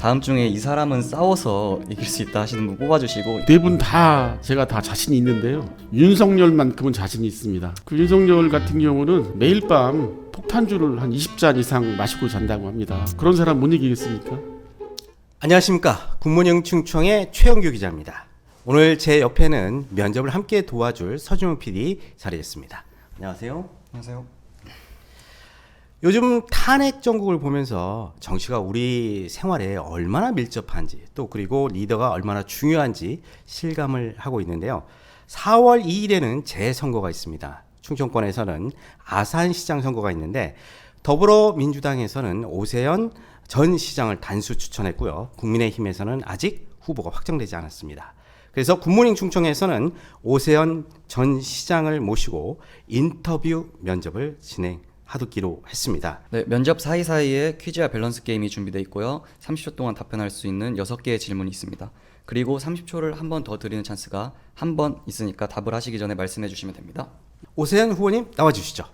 다음 중에 이 사람은 싸워서 이길 수 있다 하시는 분 뽑아주시고. 네 분 다 제가 다 자신이 있는데요. 윤석열만큼은 자신이 있습니다. 그 윤석열 같은 경우는 매일 밤 폭탄주를 한 20잔 이상 마시고 잔다고 합니다. 그런 사람 못 이기겠습니까? 안녕하십니까. 굿모닝 충청의 최영규 기자입니다. 오늘 제 옆에는 면접을 함께 도와줄 서준호 PD 자리했습니다. 안녕하세요. 안녕하세요. 요즘 탄핵 정국을 보면서 정치가 우리 생활에 얼마나 밀접한지, 또 그리고 리더가 얼마나 중요한지 실감을 하고 있는데요. 4월 2일에는 재선거가 있습니다. 충청권에서는 아산시장 선거가 있는데, 더불어민주당에서는 오세현 전 시장을 단수 추천했고요. 국민의힘에서는 아직 후보가 확정되지 않았습니다. 그래서 굿모닝 충청에서는 오세현 전 시장을 모시고 인터뷰 면접을 진행하기로 했습니다. 네, 면접 사이사이에 퀴즈와 밸런스 게임이 준비되어 있고요. 30초 동안 답변할 수 있는 6개의 질문이 있습니다. 그리고 30초를 한 번 더 드리는 찬스가 한 번 있으니까 답을 하시기 전에 말씀해 주시면 됩니다. 오세현 후보님 나와 주시죠.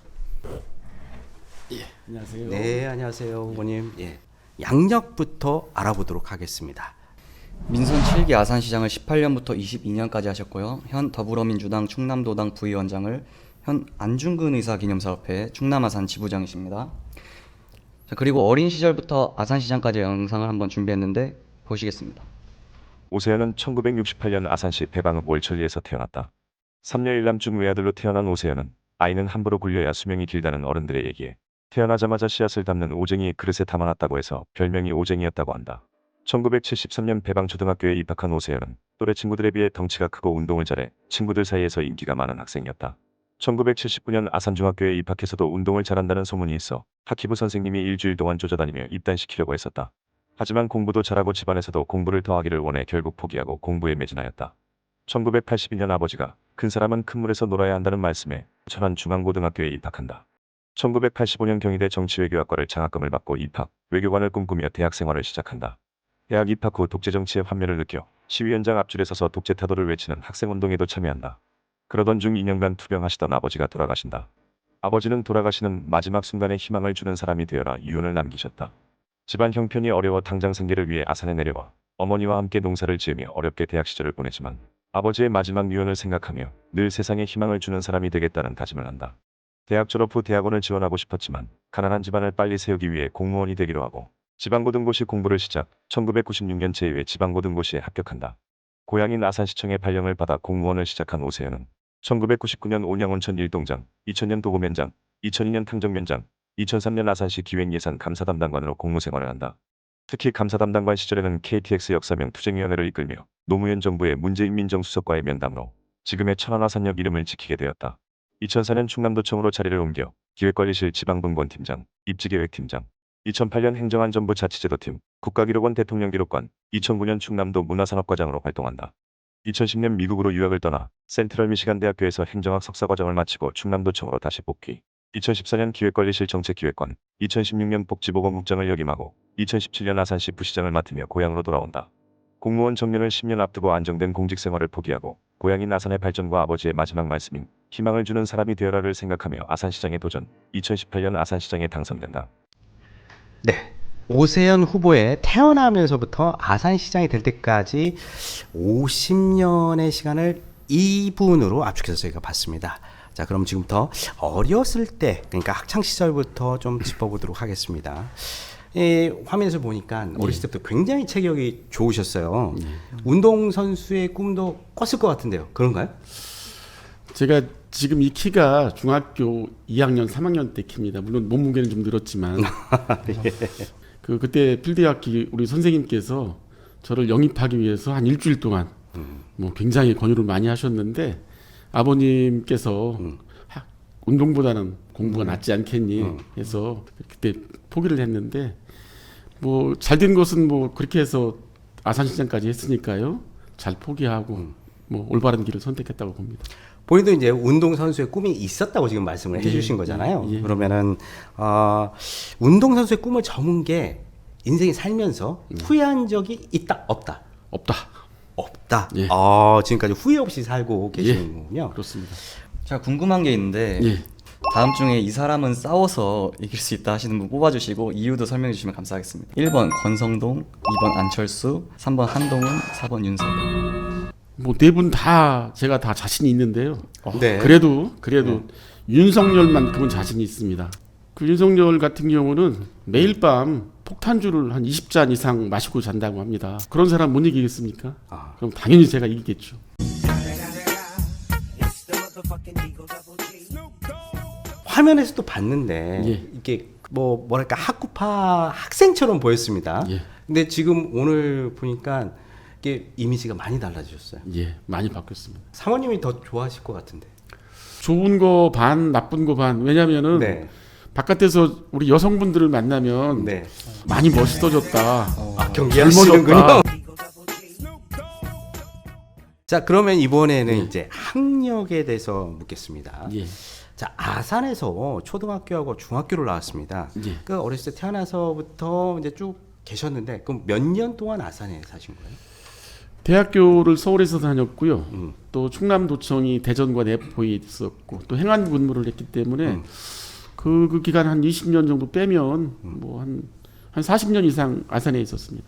안녕하세요. 네, 안녕하세요, 후보님. 예. 양력부터 알아보도록 하겠습니다. 민선 7기 아산시장을 18년부터 22년까지 하셨고요. 현 더불어민주당 충남도당 부위원장을 현 안중근 의사기념사업회 충남아산 지부장이십니다. 자, 그리고 어린 시절부터 아산시장까지 영상을 한번 준비했는데 보시겠습니다. 오세현은 1968년 아산시 배방읍 월천리에서 태어났다. 3녀 1남중 외아들로 태어난 오세현은 아이는 함부로 굴려야 수명이 길다는 어른들의 얘기에 태어나자마자 씨앗을 담는 오쟁이 그릇에 담아놨다고 해서 별명이 오쟁이였다고 한다. 1973년 배방초등학교에 입학한 오세현은 또래 친구들에 비해 덩치가 크고 운동을 잘해 친구들 사이에서 인기가 많은 학생이었다. 1979년 아산중학교에 입학해서도 운동을 잘한다는 소문이 있어 학기부 선생님이 일주일 동안 쫓아다니며 입단시키려고 했었다. 하지만 공부도 잘하고 집안에서도 공부를 더 하기를 원해 결국 포기하고 공부에 매진하였다. 1982년 아버지가 큰 사람은 큰 물에서 놀아야 한다는 말씀에 천안중앙고등학교에 입학한다. 1985년 경희대 정치외교학과를 장학금을 받고 입학, 외교관을 꿈꾸며 대학 생활을 시작한다. 대학 입학 후 독재정치의 환멸을 느껴 시위현장 앞줄에 서서 독재 타도를 외치는 학생운동에도 참여한다. 그러던 중 2년간 투병하시던 아버지가 돌아가신다. 아버지는 돌아가시는 마지막 순간에 희망을 주는 사람이 되어라 유언을 남기셨다. 집안 형편이 어려워 당장 생계를 위해 아산에 내려와 어머니와 함께 농사를 지으며 어렵게 대학 시절을 보내지만 아버지의 마지막 유언을 생각하며 늘 세상에 희망을 주는 사람이 되겠다는 다짐을 한다. 대학 졸업 후 대학원을 지원하고 싶었지만 가난한 집안을 빨리 세우기 위해 공무원이 되기로 하고 지방고등고시 공부를 시작, 1996년 제2회 지방고등고시에 합격한다. 고향인 아산시청의 발령을 받아 공무원을 시작한 오세현은 1999년 온양온천 1동장, 2000년 도고면장, 2002년 탕정면장, 2003년 아산시 기획예산 감사담당관으로 공무생활을 한다. 특히 감사담당관 시절에는 KTX 역사명 투쟁위원회를 이끌며 노무현 정부의 문재인 민정수석과의 면담으로 지금의 천안아산역 이름을 지키게 되었다. 2004년 충남도청으로 자리를 옮겨 기획관리실 지방분권팀장, 입지계획팀장, 2008년 행정안전부 자치제도팀, 국가기록원 대통령기록관, 2009년 충남도 문화산업과장으로 활동한다. 2010년 미국으로 유학을 떠나 센트럴 미시간 대학교에서 행정학 석사과정을 마치고 충남도청으로 다시 복귀. 2014년 기획관리실 정책기획관, 2016년 복지보건국장을 역임하고 2017년 아산시 부시장을 맡으며 고향으로 돌아온다. 공무원 정년을 10년 앞두고 안정된 공직생활을 포기하고 고향인 아산의 발전과 아버지의 마지막 말씀인 희망을 주는 사람이 되어라를 생각하며 아산시장에 도전, 2018년 아산시장에 당선된다. 네. 오세현 후보의 태어나면서부터 아산시장이 될 때까지 50년의 시간을 이분으로 압축해서 저희가 봤습니다. 자, 그럼 지금부터 어렸을 때, 그러니까 학창 시절부터 좀 짚어보도록 하겠습니다. 화면에서 보니까 어렸을 때부터 굉장히 체격이 좋으셨어요. 운동선수의 꿈도 꿨을 것 같은데요. 그런가요? 제가 지금 이 키가 중학교 2학년, 3학년 때 키입니다. 물론 몸무게는 좀 늘었지만 예. 그때 필드학기 우리 선생님께서 저를 영입하기 위해서 한 일주일 동안 뭐 굉장히 권유를 많이 하셨는데 아버님께서 운동보다는 공부가 낫지 않겠니 해서 그때 포기를 했는데 뭐 잘된 것은 뭐 그렇게 해서 아산시장까지 했으니까요. 잘 포기하고 뭐 올바른 길을 선택했다고 봅니다. 본인도 이제 운동선수의 꿈이 있었다고 지금 말씀을 해주신 거잖아요. 예. 그러면은 운동선수의 꿈을 접은 게 인생에 살면서 후회한 적이 있다 없다? 없다. 없다. 예. 지금까지 후회 없이 살고 계시는 거군요. 그렇습니다. 제가 궁금한 게 있는데 예. 다음 중에 이 사람은 싸워서 이길 수 있다 하시는 분 뽑아주시고 이유도 설명해 주시면 감사하겠습니다. 1번 권성동, 2번 안철수, 3번 한동훈, 4번 윤석열. 뭐 네 분 다 제가 다 자신이 있는데요. 네. 그래도 윤석열만큼은 자신이 있습니다. 그 윤석열 같은 경우는 매일 밤 폭탄주를 한 20잔 이상 마시고 잔다고 합니다. 그런 사람 못 이기겠습니까? 그럼 당연히 제가 이기겠죠. 화면에서도 봤는데 예. 이게 뭐랄까 학구파 학생처럼 보였습니다. 예. 근데 지금 오늘 보니까 이게 이미지가 많이 달라지셨어요. 예, 많이 바뀌었습니다. 사모님이 더 좋아하실 것 같은데. 좋은 거 반, 나쁜 거 반. 왜냐면은 네. 바깥에서 우리 여성분들을 만나면 네. 많이 멋있어졌다. 경계하시는군요. 젊어졌다. 자, 그러면 이번에는 이제 학력에 대해서 묻겠습니다. 예. 자, 아산에서 초등학교하고 중학교를 나왔습니다. 예. 그 어렸을 때 태어나서부터 이제 쭉 계셨는데 그럼 몇 년 동안 아산에 사신 거예요? 대학교를 서울에서 다녔고요. 음. 또 충남도청이 대전과 내포에 있었고 또 행안부 근무를 했기 때문에 그 기간 한 20년 정도 빼면 뭐 한 40년 이상 아산에 있었습니다.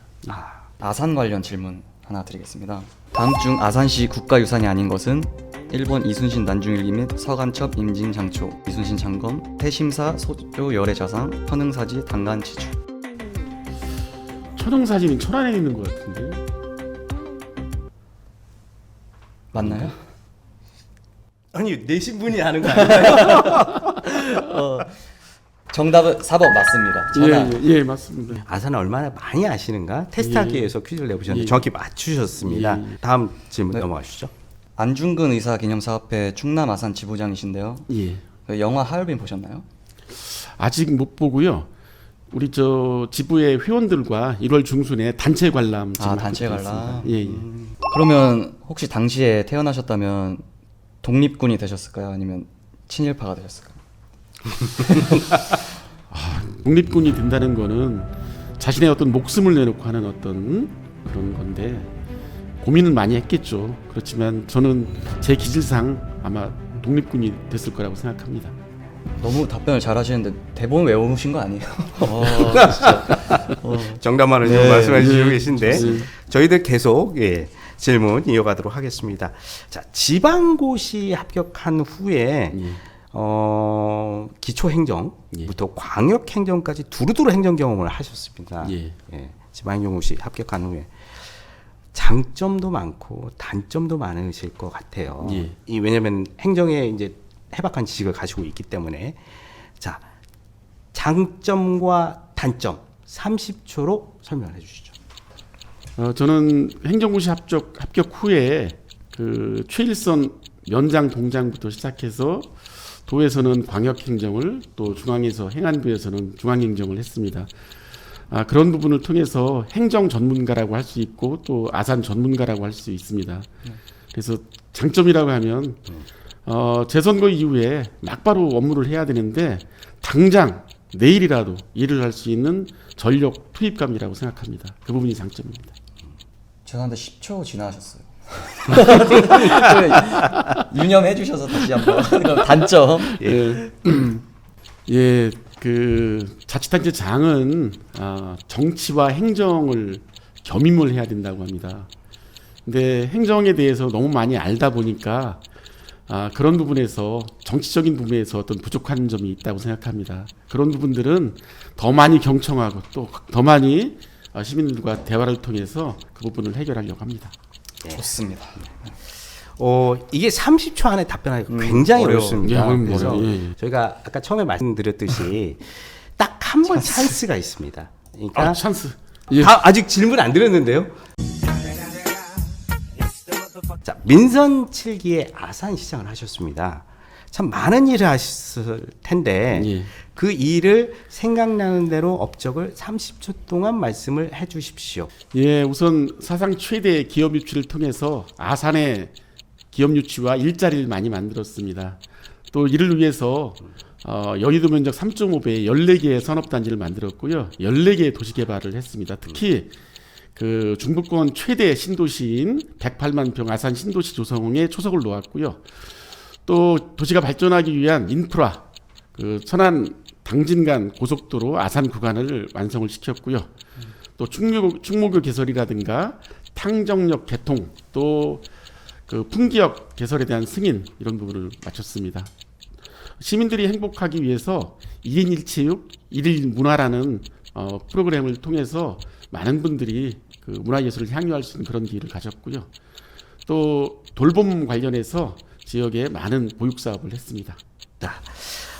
아산 관련 질문 하나 드리겠습니다. 다음 중 아산시 국가유산이 아닌 것은 1번 이순신 난중일기 및 서간첩 임진장초, 이순신 장검, 태심사 소조 열애자상, 천흥사지 단간치주. 천흥사진이 천안에 있는 것 같은데. 맞나요? 아니, 내신 분이 하는 거 아닌가요? 정답은 4번 맞습니다. 천안. 예, 맞습니다. 아산을 얼마나 많이 아시는가 테스트하기 예. 위해서 퀴즈를 내보셨는데 예. 정확히 맞추셨습니다. 예. 다음 질문 네. 넘어가시죠. 안중근 의사 기념사업회 충남 아산 지부장이신데요. 예. 그 영화 하얼빈 보셨나요? 아직 못 보고요. 우리 저 지부의 회원들과 1월 중순에 단체 관람 지금 단체 하고 관람. 있습니다. 예, 예. 그러면 혹시 당시에 태어나셨다면 독립군이 되셨을까요? 아니면 친일파가 되셨을까요? 독립군이 된다는 거는 자신의 어떤 목숨을 내놓고 하는 어떤 그런 건데 고민을 많이 했겠죠. 그렇지만 저는 제 기질상 아마 독립군이 됐을 거라고 생각합니다. 너무 답변을 잘하시는데 대본 외우신 거 아니에요? 정답만을 지금 네, 말씀해 주시고 네, 계신데 좋습니다. 저희들 계속 질문 이어가도록 하겠습니다. 자, 지방고시 합격한 후에 예. 기초행정부터 광역행정까지 두루두루 행정 경험을 하셨습니다. 예. 지방행정고시 합격한 후에 장점도 많고 단점도 많으실 것 같아요. 예. 왜냐하면 행정에 이제 해박한 지식을 가지고 있기 때문에 자, 장점과 단점 30초로 설명해 주시죠. 저는 행정고시 합격 후에 그 최일선 연장 동장부터 시작해서 도에서는 광역행정을 또 중앙에서 행안부에서는 중앙행정을 했습니다. 그런 부분을 통해서 행정 전문가라고 할 수 있고 또 아산 전문가라고 할 수 있습니다. 그래서 장점이라고 하면 재선거 이후에 막바로 업무를 해야 되는데 당장 내일이라도 일을 할 수 있는 전력 투입감이라고 생각합니다. 그 부분이 장점입니다. 죄송한데 10초 지나셨어요. 유념해 주셔서 다시 한번. 그럼 단점. 예, 그 자치단체장은 정치와 행정을 겸임을 해야 된다고 합니다. 근데 행정에 대해서 너무 많이 알다 보니까 그런 부분에서 정치적인 부분에서 어떤 부족한 점이 있다고 생각합니다. 그런 부분들은 더 많이 경청하고 또 더 많이 시민들과 대화를 통해서 그 부분을 해결하려고 합니다. 좋습니다. 이게 30초 안에 답변하기가 굉장히 어려워요. 어렵습니다. 예, 그래서 어려워요. 예. 저희가 아까 처음에 말씀드렸듯이 딱 한 번 찬스가 있습니다. 그러니까 찬스. 예. 아직 질문 안 드렸는데요. 자, 민선 7기에 아산시장을 하셨습니다. 참 많은 일을 하셨을 텐데 예. 그 일을 생각나는 대로 업적을 30초 동안 말씀을 해 주십시오. 예, 우선 사상 최대 기업 유치를 통해서 아산의 기업 유치와 일자리를 많이 만들었습니다. 또 이를 위해서 여의도 면적 3.5배의 14개의 산업단지를 만들었고요. 14개의 도시 개발을 했습니다. 특히 그 중부권 최대 신도시인 108만 평 아산 신도시 조성에 초석을 놓았고요. 또 도시가 발전하기 위한 인프라, 그 천안 당진간 고속도로 아산 구간을 완성을 시켰고요. 또 충무교 개설이라든가 탕정역 개통, 또 그 풍기역 개설에 대한 승인 이런 부분을 마쳤습니다. 시민들이 행복하기 위해서 1인 1체육, 1일 문화라는 프로그램을 통해서 많은 분들이 그 문화예술을 향유할 수 있는 그런 기회를 가졌고요. 또 돌봄 관련해서 지역에 많은 보육 사업을 했습니다.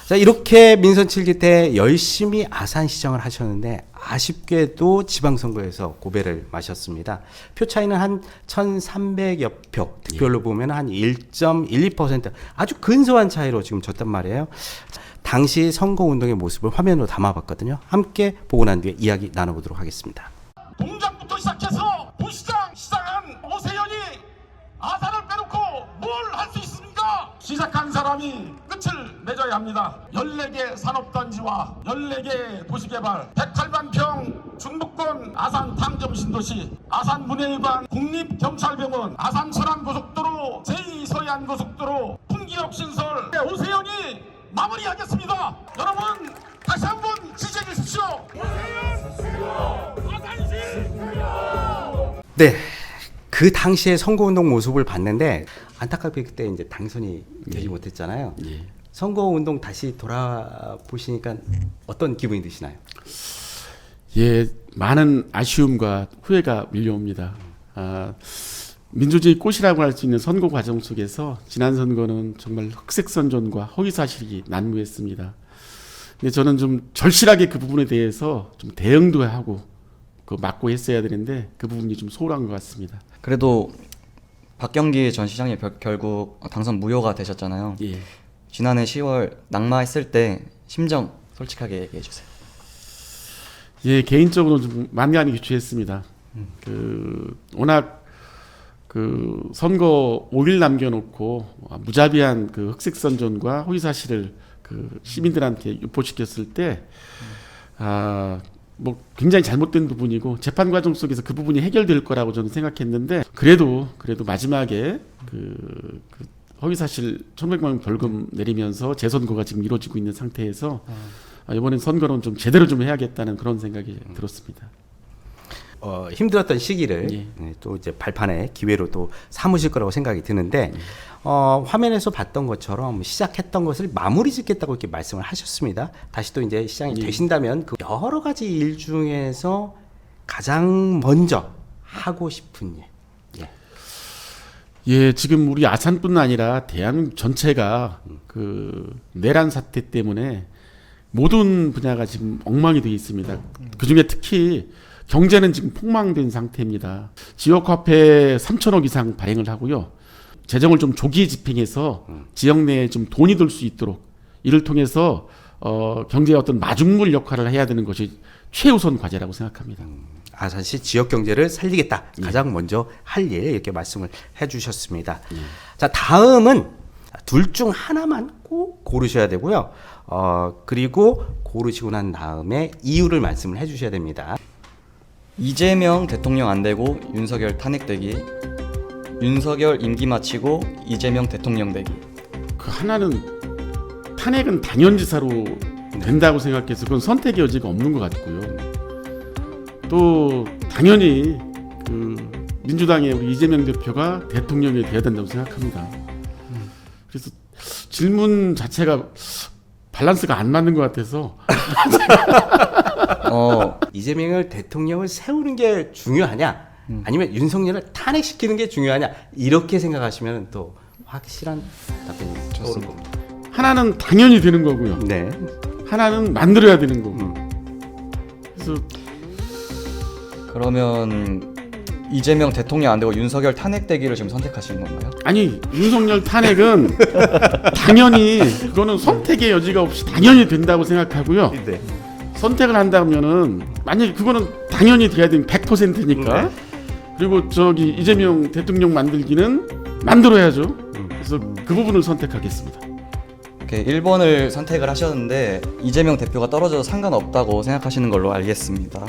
자, 이렇게 민선 7기 때 열심히 아산시장을 하셨는데 아쉽게도 지방선거에서 고배를 마셨습니다. 표 차이는 한 1,300여 표, 득표율로 보면 한 1.12%, 아주 근소한 차이로 지금 졌단 말이에요. 당시 선거운동의 모습을 화면으로 담아봤거든요. 함께 보고 난 뒤에 이야기 나눠보도록 하겠습니다. 동작부터 시작해서 부시장, 시장한 오세현이 아산을 빼놓고 뭘 할 수 있습니까? 시작한 사람이 끝을 맺어야 합니다. 14개 산업단지와 14개 도시개발, 108만평 중부권 아산 탕정신도시, 아산 문해일관 국립경찰병원, 아산 천안고속도로, 제2서해안고속도로, 풍기역 신설, 오세현이 마무리하겠습니다. 여러분 다시 한번 지지해 주십시오. 네. 그 당시의 선거운동 모습을 봤는데 안타깝게 그때 이제 당선이 되지 못했잖아요. 예. 선거운동 다시 돌아보시니까 어떤 기분이 드시나요? 예, 많은 아쉬움과 후회가 밀려옵니다. 민주주의 꽃이라고 할 수 있는 선거 과정 속에서 지난 선거는 정말 흑색선전과 허위사실이 난무했습니다. 근데 저는 좀 절실하게 그 부분에 대해서 좀 대응도 하고 그 막고 했어야 되는데 그 부분이 좀 소홀한 것 같습니다. 그래도 박경기 전 시장이 결국 당선 무효가 되셨잖아요. 예. 지난해 10월 낙마했을 때 심정 솔직하게 얘기해 주세요. 예, 개인적으로 좀 만감이 교차했습니다. 워낙 그 선거 5일 남겨놓고 무자비한 그 흑색선전과 허위사실을 그 시민들한테 유포시켰을 때, 뭐 굉장히 잘못된 부분이고 재판 과정 속에서 그 부분이 해결될 거라고 저는 생각했는데 그래도 마지막에 그 허위사실 1,100만 원 벌금 내리면서 재선거가 지금 이루어지고 있는 상태에서 이번엔 선거는 좀 제대로 좀 해야겠다는 그런 생각이 들었습니다. 힘들었던 시기를 예. 또 이제 발판의 기회로 또 삼으실 거라고 생각이 드는데 화면에서 봤던 것처럼 시작했던 것을 마무리 짓겠다고 이렇게 말씀을 하셨습니다. 다시 또 이제 시장이 되신다면 그 여러 가지 일 중에서 가장 먼저 하고 싶은 일. 예. 예, 지금 우리 아산뿐 아니라 대한민국 전체가 그 내란 사태 때문에 모든 분야가 지금 엉망이 되어 있습니다. 그 중에 특히 경제는 지금 폭망된 상태입니다. 지역화폐 3천억 이상 발행을 하고요. 재정을 좀 조기 집행해서 지역 내에 좀 돈이 들 수 있도록 이를 통해서 경제의 어떤 마중물 역할을 해야 되는 것이 최우선 과제라고 생각합니다. 아산시 지역 경제를 살리겠다. 가장 먼저 할 일 이렇게 말씀을 해주셨습니다. 자, 다음은 둘 중 하나만 꼭 고르셔야 되고요. 그리고 고르시고 난 다음에 이유를 말씀을 해주셔야 됩니다. 이재명 대통령 안 되고 윤석열 탄핵되기, 윤석열 임기 마치고 이재명 대통령 되기. 그 하나는 탄핵은 당연지사로 된다고 생각해서 그건 선택의 여지가 없는 것 같고요. 또 당연히 그 민주당의 우리 이재명 대표가 대통령이 돼야 된다고 생각합니다. 그래서 질문 자체가 밸런스가 안 맞는 것 같아서 이재명을 대통령을 세우는 게 중요하냐 아니면 윤석열을 탄핵시키는 게 중요하냐 이렇게 생각하시면 또 확실한 답변이 떠오를 겁니다. 하나는 당연히 되는 거고요. 네. 하나는 만들어야 되는 거고. 그래서 그러면 이재명 대통령 안 되고 윤석열 탄핵되기를 지금 선택하시는 건가요? 아니 윤석열 탄핵은 당연히 그거는 선택의 여지가 없이 당연히 된다고 생각하고요. 네. 선택을 한다면은 만약에 그거는 당연히 돼야 되는 100%니까. 네. 그리고 저기 이재명 대통령 만들기는 만들어야죠. 그래서 그 부분을 선택하겠습니다. 이렇게 1번을 선택을 하셨는데 이재명 대표가 떨어져도 상관없다고 생각하시는 걸로 알겠습니다.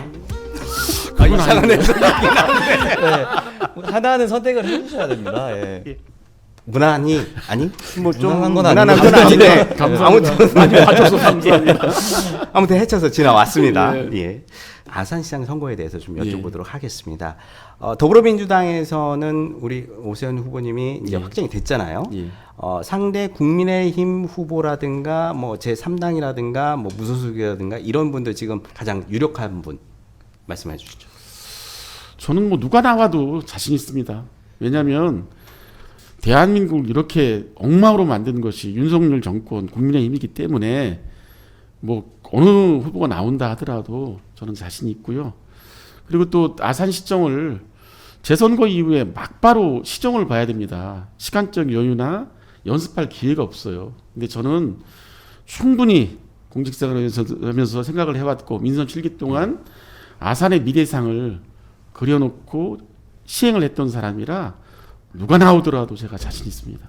이상한 네. 하나는 선택을 해주셔야 됩니다. 예. 무난히 아니 뭐 좀 무난한 건 무난한 아니고 건 아닌데 감사합니다. 아무튼 많이 봐줘서 감사합니다. 아무튼 헤쳐서 지나왔습니다. 예. 예. 아산시장 선거에 대해서 좀 예. 여쭤보도록 하겠습니다. 더불어민주당에서는 우리 오세훈 후보님이 이제 예. 확정이 됐잖아요. 예. 상대 국민의힘 후보라든가 뭐 제3당이라든가 뭐 무소속이라든가 이런 분들 지금 가장 유력한 분 말씀해 주시죠. 저는 뭐 누가 나와도 자신 있습니다. 왜냐하면 대한민국을 이렇게 엉망으로 만든 것이 윤석열 정권 국민의힘이기 때문에 뭐 어느 후보가 나온다 하더라도 저는 자신이 있고요. 그리고 또 아산 시정을 재선거 이후에 막바로 시정을 봐야 됩니다. 시간적 여유나 연습할 기회가 없어요. 근데 저는 충분히 공직생활을 하면서 생각을 해왔고 민선 7기 동안 아산의 미래상을 그려놓고 시행을 했던 사람이라 누가 나오더라도 제가 자신 있습니다.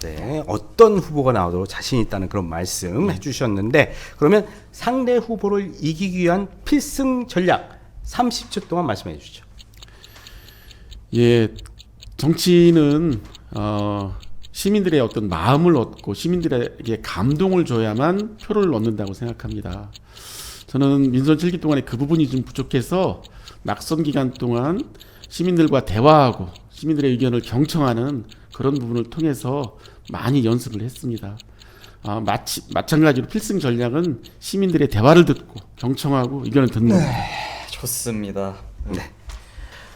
네, 어떤 후보가 나오도록 자신 있다는 그런 말씀 해주셨는데 그러면 상대 후보를 이기기 위한 필승 전략 30초 동안 말씀해 주시죠. 예, 정치는 시민들의 어떤 마음을 얻고 시민들에게 감동을 줘야만 표를 얻는다고 생각합니다. 저는 민선 7기 동안에 그 부분이 좀 부족해서 낙선 기간 동안 시민들과 대화하고 시민들의 의견을 경청하는 그런 부분을 통해서 많이 연습을 했습니다. 마찬가지로 필승 전략은 시민들의 대화를 듣고 경청하고 의견을 듣는 겁니다. 좋습니다.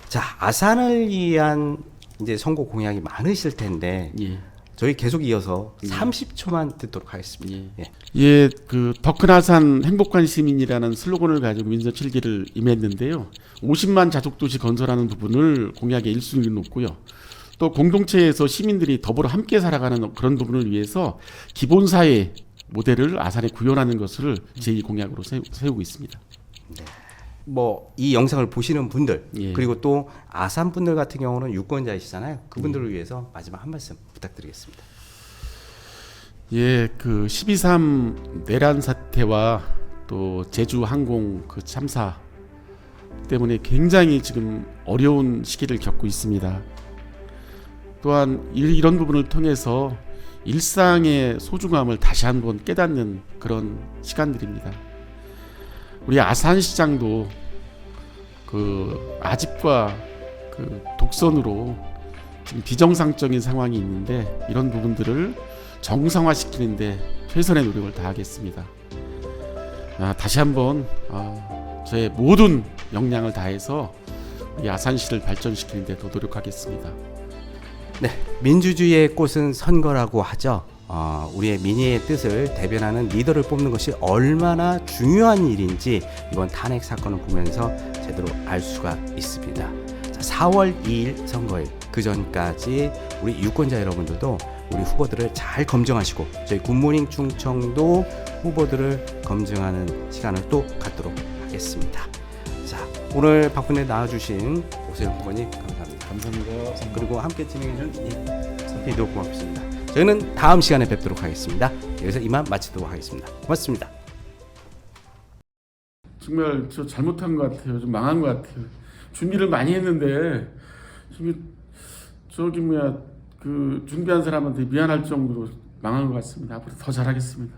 자, 아산을 위한 이제 선거 공약이 많으실 텐데 예. 저희 계속 이어서 30초만 듣도록 하겠습니다. 예. 예, 그 더 큰 아산 행복한 시민이라는 슬로건을 가지고 민선 7기를 임했는데요. 50만 자족도시 건설하는 부분을 공약의 1순위로 놓고요. 또 공동체에서 시민들이 더불어 함께 살아가는 그런 부분을 위해서 기본사회 모델을 아산에 구현하는 것을 제2공약으로 세우고 있습니다. 뭐 이 영상을 보시는 분들 예. 그리고 또 아산 분들 같은 경우는 유권자이시잖아요. 그분들을 위해서 마지막 한 말씀 부탁드리겠습니다. 예, 그 12.3 내란 사태와 또 제주 항공 그 참사 때문에 굉장히 지금 어려운 시기를 겪고 있습니다. 또한 이런 부분을 통해서 일상의 소중함을 다시 한번 깨닫는 그런 시간들입니다. 우리 아산시장도 그 아집과 그 독선으로 지금 비정상적인 상황이 있는데 이런 부분들을 정상화시키는데 최선의 노력을 다하겠습니다. 다시 한번 저의 모든 역량을 다해서 이 아산시를 발전시키는 데 더 노력하겠습니다. 네, 민주주의의 꽃은 선거라고 하죠. 우리의 민의의 뜻을 대변하는 리더를 뽑는 것이 얼마나 중요한 일인지 이번 탄핵 사건을 보면서 제대로 알 수가 있습니다. 자, 4월 2일 선거일 그 전까지 우리 유권자 여러분들도 우리 후보들을 잘 검증하시고 저희 굿모닝 충청도 후보들을 검증하는 시간을 또 갖도록 하겠습니다. 자, 오늘 바쁜데 나와주신 오세훈 후보님 감사합니다. 감사합니다. 그리고 함께 진행해준 선생님도 고맙습니다. 저희는 다음 시간에 뵙도록 하겠습니다. 여기서 이만 마치도록 하겠습니다. 고맙습니다. 정말 저 잘못한 것 같아요. 좀 망한 것 같아요. 준비를 많이 했는데 저기 그 준비한 사람한테 미안할 정도로 망한 것 같습니다. 앞으로 더 잘하겠습니다.